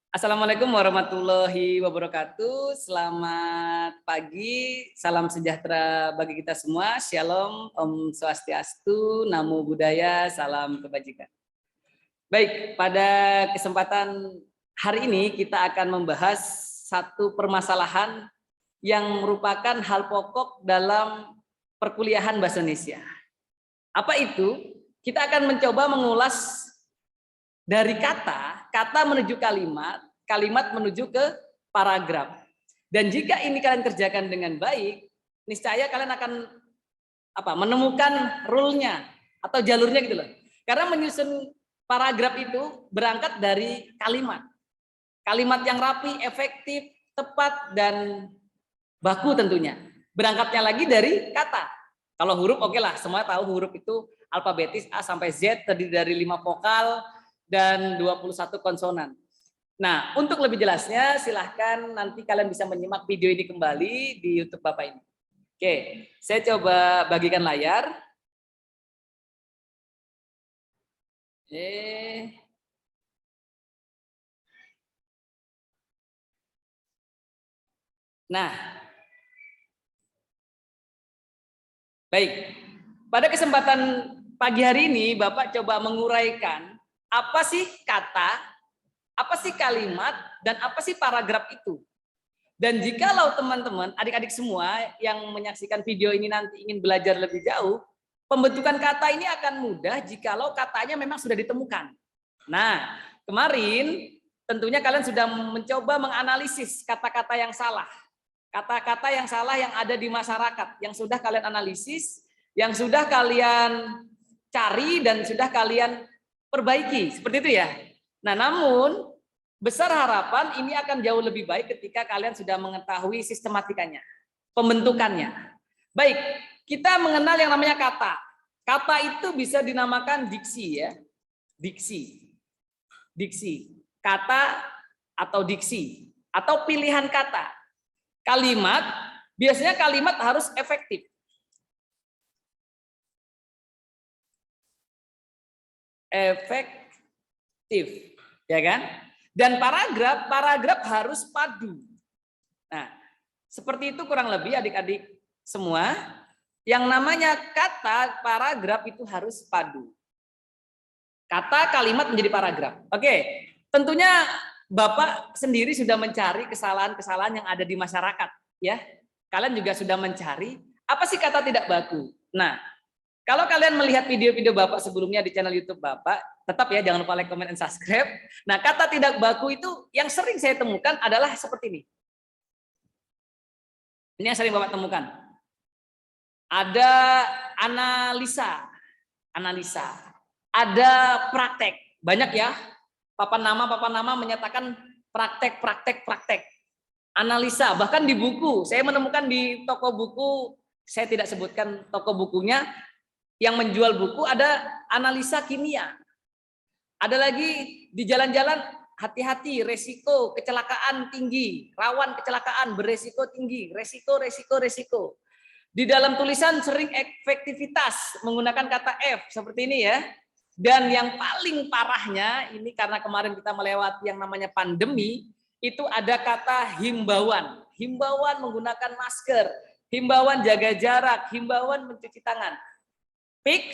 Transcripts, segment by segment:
Assalamualaikum warahmatullahi wabarakatuh. Selamat pagi, salam sejahtera bagi kita semua. Shalom, Om Swastiastu, Namo Buddhaya, salam kebajikan. Baik, pada kesempatan hari ini kita akan membahas satu permasalahan yang merupakan hal pokok dalam perkuliahan bahasa Indonesia. Apa itu? Kita akan mencoba mengulas dari kata menuju kalimat, kalimat menuju ke paragraf. Dan jika ini kalian kerjakan dengan baik, niscaya kalian akan menemukan rule-nya atau jalurnya gitu loh. Karena menyusun paragraf itu berangkat dari kalimat. Kalimat yang rapi, efektif, tepat, dan baku tentunya. Berangkatnya lagi dari kata. Kalau huruf oke lah, semua tahu huruf itu alfabetis A sampai Z, terdiri dari 5 vokal, dan 21 konsonan. Nah, untuk lebih jelasnya silahkan nanti kalian bisa menyimak video ini kembali di YouTube Bapak ini. Oke, saya coba bagikan layar. Nah, baik. Pada kesempatan pagi hari ini Bapak coba menguraikan apa sih kata, apa sih kalimat, dan apa sih paragraf itu. Dan jikalau teman-teman, adik-adik semua yang menyaksikan video ini nanti ingin belajar lebih jauh, pembentukan kata ini akan mudah jikalau katanya memang sudah ditemukan. Nah, kemarin tentunya kalian sudah mencoba menganalisis kata-kata yang salah. Kata-kata yang salah yang ada di masyarakat, yang sudah kalian analisis, yang sudah kalian cari dan sudah kalian perbaiki, seperti itu ya. Nah, namun besar harapan ini akan jauh lebih baik ketika kalian sudah mengetahui sistematikanya, pembentukannya. Baik, kita mengenal yang namanya kata. Kata itu bisa dinamakan diksi ya. Diksi. Diksi. Kata atau diksi. Atau pilihan kata. Kalimat, biasanya kalimat harus efektif. Efektif, ya kan? Dan paragraf harus padu. Nah, seperti itu kurang lebih adik-adik semua. Yang namanya kata paragraf itu harus padu. Kata kalimat menjadi paragraf. Oke, tentunya Bapak sendiri sudah mencari kesalahan-kesalahan yang ada di masyarakat, ya. Kalian juga sudah mencari apa sih kata tidak baku. Nah, kalau kalian melihat video-video Bapak sebelumnya di channel YouTube Bapak, tetap ya jangan lupa like, comment, and subscribe. Nah, kata tidak baku itu yang sering saya temukan adalah seperti ini. Ini yang sering Bapak temukan. Ada analisa. Ada praktek. Banyak ya. Papan nama menyatakan praktek. Analisa, bahkan di buku. Saya menemukan di toko buku, saya tidak sebutkan toko bukunya, yang menjual buku ada analisa kimia. Ada lagi di jalan-jalan, hati-hati, resiko kecelakaan tinggi, rawan kecelakaan, beresiko tinggi, resiko. Di dalam tulisan sering efektivitas menggunakan kata F seperti ini ya. Dan yang paling parahnya ini karena kemarin kita melewati yang namanya pandemi, itu ada kata himbauan. Himbauan menggunakan masker, himbauan jaga jarak, himbauan mencuci tangan. Fix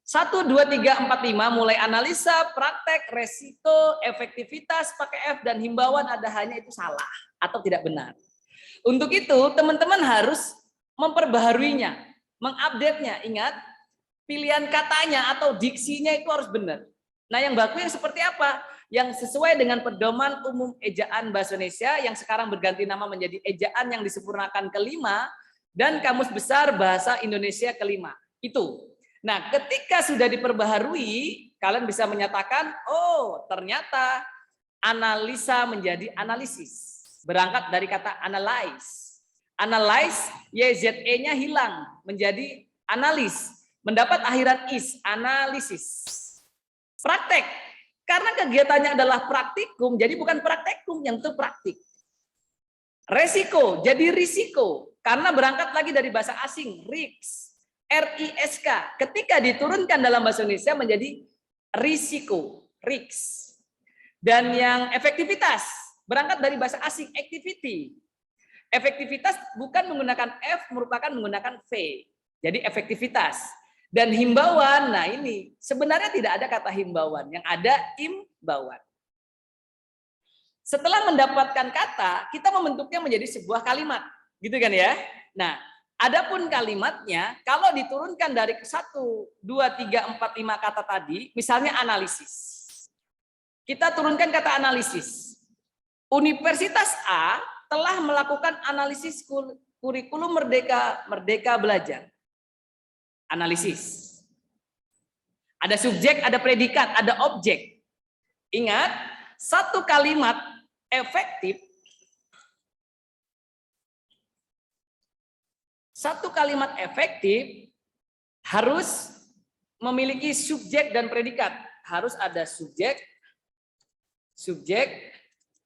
1, 2, 3, 4, 5 mulai analisa, praktek, resiko, efektivitas pakai F dan himbauan ada hanya itu salah atau tidak benar. Untuk itu teman-teman harus memperbaharuinya, mengupdate-nya. Ingat, pilihan katanya atau diksinya itu harus benar. Nah, yang baku yang seperti apa? Yang sesuai dengan pedoman umum ejaan bahasa Indonesia yang sekarang berganti nama menjadi ejaan yang disempurnakan kelima dan Kamus Besar Bahasa Indonesia kelima. Itu. Nah, ketika sudah diperbaharui, kalian bisa menyatakan, oh ternyata analisa menjadi analisis. Berangkat dari kata analyze. Analyze, YZE-nya hilang, menjadi analis. Mendapat akhiran is, analisis. Praktek. Karena kegiatannya adalah praktikum, jadi bukan praktikum, yang itu praktik. Resiko, jadi risiko. Karena berangkat lagi dari bahasa asing, risk. RISK, ketika diturunkan dalam bahasa Indonesia menjadi risiko, risk. Dan yang efektivitas berangkat dari bahasa asing activity. Efektivitas bukan menggunakan F, merupakan menggunakan V. Jadi efektivitas. Dan himbauan, nah ini sebenarnya tidak ada kata himbauan, yang ada imbauan. Setelah mendapatkan kata, kita membentuknya menjadi sebuah kalimat, gitu kan ya? Nah, adapun kalimatnya kalau diturunkan dari 1, 2, 3, 4, 5 kata tadi, misalnya analisis. Kita turunkan kata analisis. Universitas A telah melakukan analisis kurikulum Merdeka Belajar. Analisis. Ada subjek, ada predikat, ada objek. Ingat, satu kalimat efektif, harus memiliki subjek dan predikat. Harus ada subjek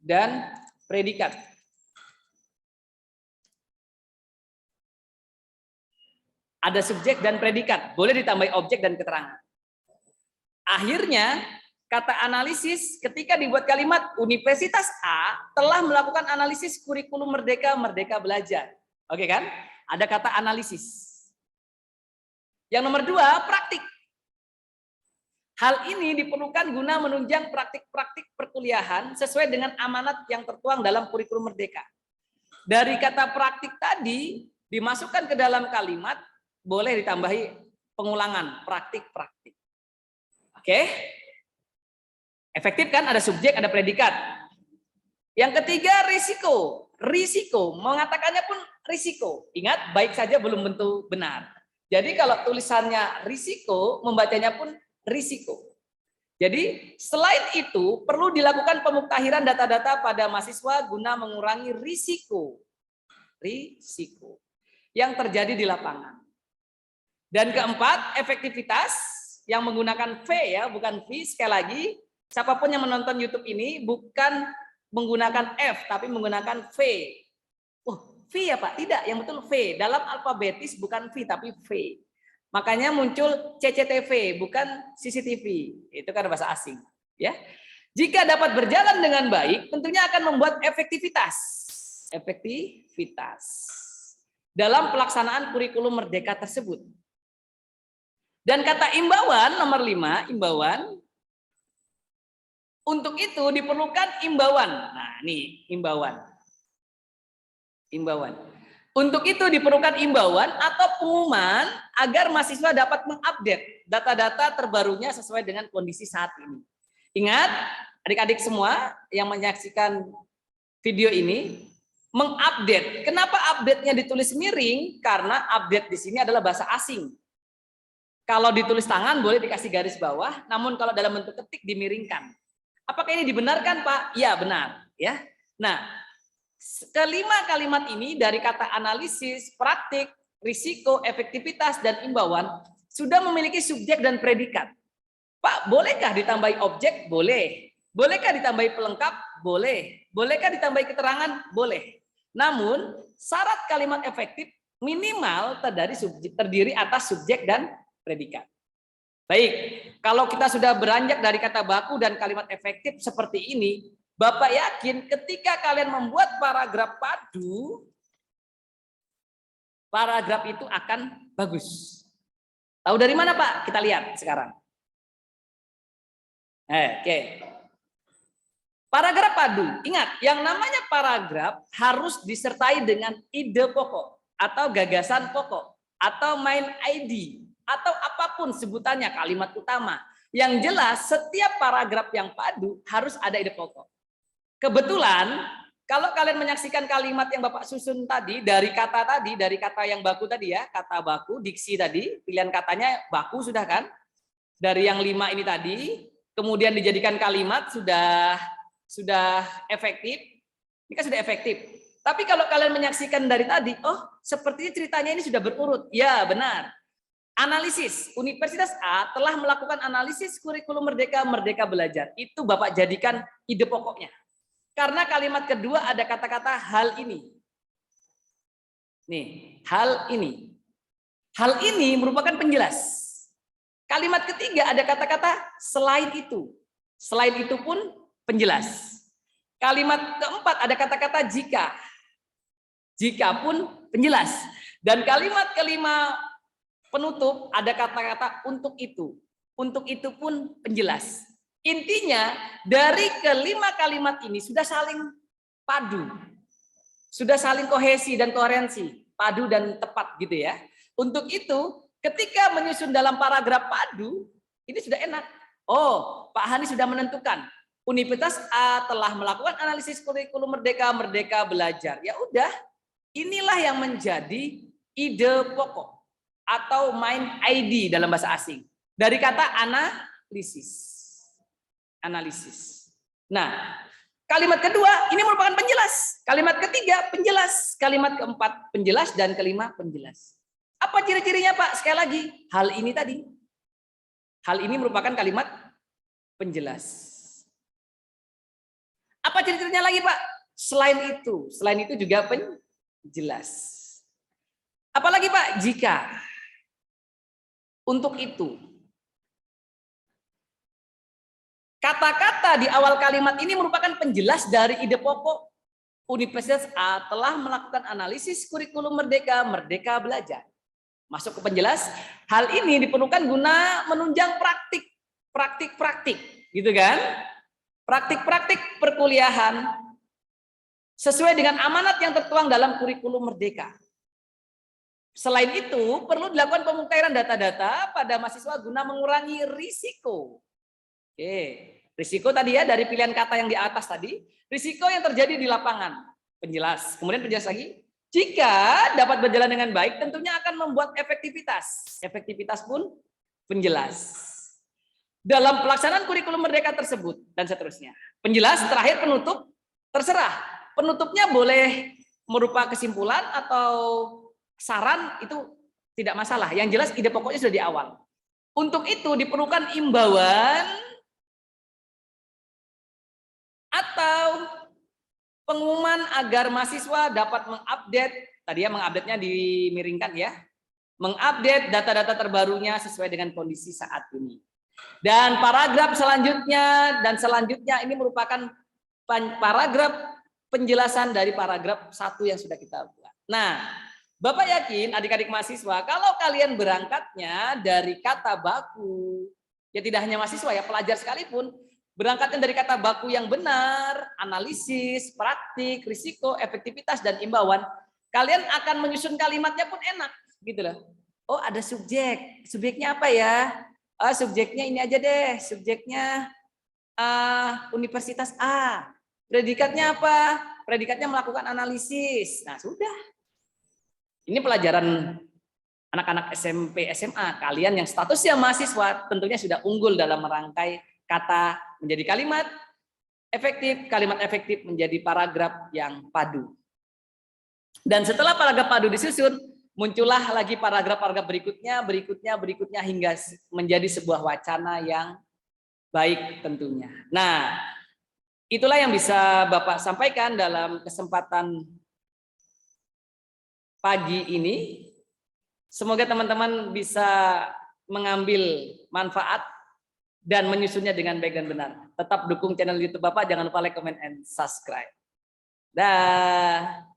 dan predikat. Ada subjek dan predikat, boleh ditambahi objek dan keterangan. Akhirnya, kata analisis ketika dibuat kalimat Universitas A telah melakukan analisis kurikulum Merdeka Belajar. Oke kan? Ada kata analisis. Yang nomor 2, praktik. Hal ini diperlukan guna menunjang praktik-praktik perkuliahan sesuai dengan amanat yang tertuang dalam kurikulum Merdeka. Dari kata praktik tadi dimasukkan ke dalam kalimat, boleh ditambahi pengulangan, praktik-praktik. Oke? Efektif kan? Ada subjek, ada predikat. Yang ketiga, risiko. Risiko, mengatakannya pun risiko. Ingat, baik saja belum tentu benar. Jadi kalau tulisannya risiko, membacanya pun risiko. Jadi selain itu perlu dilakukan pemuktahiran data-data pada mahasiswa guna mengurangi risiko yang terjadi di lapangan. Dan keempat, efektivitas yang menggunakan V ya, bukan V. Sekali lagi, siapapun yang menonton YouTube ini bukan menggunakan F tapi menggunakan V. Oh, V ya Pak? Tidak, yang betul V. Dalam alfabetis bukan V tapi V. Makanya muncul CCTV, bukan CCTV. Itu kan bahasa asing. Ya. Jika dapat berjalan dengan baik, tentunya akan membuat efektivitas dalam pelaksanaan kurikulum Merdeka tersebut. Dan kata imbauan, nomor 5, imbauan. Untuk itu diperlukan imbauan. Nah, nih imbauan. Untuk itu diperlukan imbauan atau pengumuman agar mahasiswa dapat mengupdate data-data terbarunya sesuai dengan kondisi saat ini. Ingat, adik-adik semua yang menyaksikan video ini, mengupdate. Kenapa update-nya ditulis miring? Karena update di sini adalah bahasa asing. Kalau ditulis tangan boleh dikasih garis bawah, namun kalau dalam bentuk ketik dimiringkan. Apakah ini dibenarkan, Pak? Ya, benar. Ya. Nah, kelima kalimat ini dari kata analisis, praktik, risiko, efektivitas, dan imbauan sudah memiliki subjek dan predikat. Pak, bolehkah ditambahi objek? Boleh. Bolehkah ditambahi pelengkap? Boleh. Bolehkah ditambahi keterangan? Boleh. Namun, syarat kalimat efektif minimal terdiri atas subjek dan predikat. Baik, kalau kita sudah beranjak dari kata baku dan kalimat efektif seperti ini, Bapak yakin ketika kalian membuat paragraf padu, paragraf itu akan bagus. Tahu dari mana Pak? Kita lihat sekarang. Oke. Paragraf padu. Ingat, yang namanya paragraf harus disertai dengan ide pokok atau gagasan pokok atau main ID atau apapun sebutannya, kalimat utama. Yang jelas setiap paragraf yang padu harus ada ide pokok. Kebetulan kalau kalian menyaksikan kalimat yang Bapak susun tadi dari kata yang baku tadi ya, kata baku, diksi tadi, pilihan katanya baku sudah kan? Dari yang 5 ini tadi, kemudian dijadikan kalimat sudah efektif. Ini kan sudah efektif. Tapi kalau kalian menyaksikan dari tadi, oh sepertinya ceritanya ini sudah berurut. Ya, benar. Analisis, Universitas A telah melakukan analisis kurikulum Merdeka Belajar. Itu Bapak jadikan ide pokoknya. Karena kalimat kedua ada kata-kata hal ini. Nih, hal ini. Hal ini merupakan penjelas. Kalimat ketiga ada kata-kata selain itu. Selain itu pun penjelas. Kalimat keempat ada kata-kata jika. Jika pun penjelas. Dan kalimat kelima penutup ada kata-kata untuk itu. Untuk itu pun penjelas. Intinya dari kelima kalimat ini sudah saling padu. Sudah saling kohesi dan koherensi. Padu dan tepat gitu ya. Untuk itu ketika menyusun dalam paragraf padu, ini sudah enak. Oh, Pak Hani sudah menentukan. Universitas A telah melakukan analisis kurikulum Merdeka, Merdeka Belajar. Ya udah, inilah yang menjadi ide pokok atau main ID dalam bahasa asing. Dari kata analisis. Analisis. Nah, kalimat kedua ini merupakan penjelas. Kalimat ketiga penjelas. Kalimat keempat penjelas dan kelima penjelas. Apa ciri-cirinya Pak? Sekali lagi, hal ini tadi. Hal ini merupakan kalimat penjelas. Apa ciri-cirinya lagi Pak? Selain itu juga penjelas. Apalagi Pak? Jika. Untuk itu. Kata-kata di awal kalimat ini merupakan penjelas dari ide pokok. Universitas A telah melakukan analisis kurikulum Merdeka, Merdeka Belajar. Masuk ke penjelas, hal ini diperlukan guna menunjang praktik, gitu kan? Praktik-praktik perkuliahan sesuai dengan amanat yang tertuang dalam kurikulum Merdeka. Selain itu, perlu dilakukan pemutahiran data-data pada mahasiswa guna mengurangi risiko. Oke, risiko tadi ya dari pilihan kata yang di atas tadi, risiko yang terjadi di lapangan. Penjelas. Kemudian penjelas lagi, jika dapat berjalan dengan baik, tentunya akan membuat efektivitas. Efektivitas pun penjelas. Dalam pelaksanaan kurikulum Merdeka tersebut, dan seterusnya. Penjelas, terakhir penutup, terserah. Penutupnya boleh merupa kesimpulan atau saran, itu tidak masalah. Yang jelas ide pokoknya sudah di awal. Untuk itu diperlukan imbauan atau pengumuman agar mahasiswa dapat mengupdate, tadi ya mengupdate-nya dimiringkan ya, mengupdate data-data terbarunya sesuai dengan kondisi saat ini. Dan paragraf selanjutnya ini merupakan paragraf penjelasan dari paragraf 1 yang sudah kita buat. Nah, Bapak yakin adik-adik mahasiswa kalau kalian berangkatnya dari kata baku, ya tidak hanya mahasiswa ya, pelajar sekalipun, berangkatnya dari kata baku yang benar, analisis, praktik, risiko, efektivitas, dan imbauan, kalian akan menyusun kalimatnya pun enak, gitu loh. Oh ada subjeknya apa ya? Subjeknya ini aja deh, subjeknya Universitas A. Predikatnya apa? Predikatnya melakukan analisis. Nah sudah. Ini pelajaran anak-anak SMP, SMA. Kalian yang statusnya mahasiswa tentunya sudah unggul dalam merangkai kata menjadi kalimat efektif menjadi paragraf yang padu. Dan setelah paragraf padu disusun, muncullah lagi paragraf-paragraf berikutnya hingga menjadi sebuah wacana yang baik tentunya. Nah, itulah yang bisa Bapak sampaikan dalam kesempatan pagi ini. Semoga teman-teman bisa mengambil manfaat dan menyusunnya dengan baik dan benar. Tetap dukung channel YouTube Bapak, jangan lupa like, comment, and subscribe. Dah.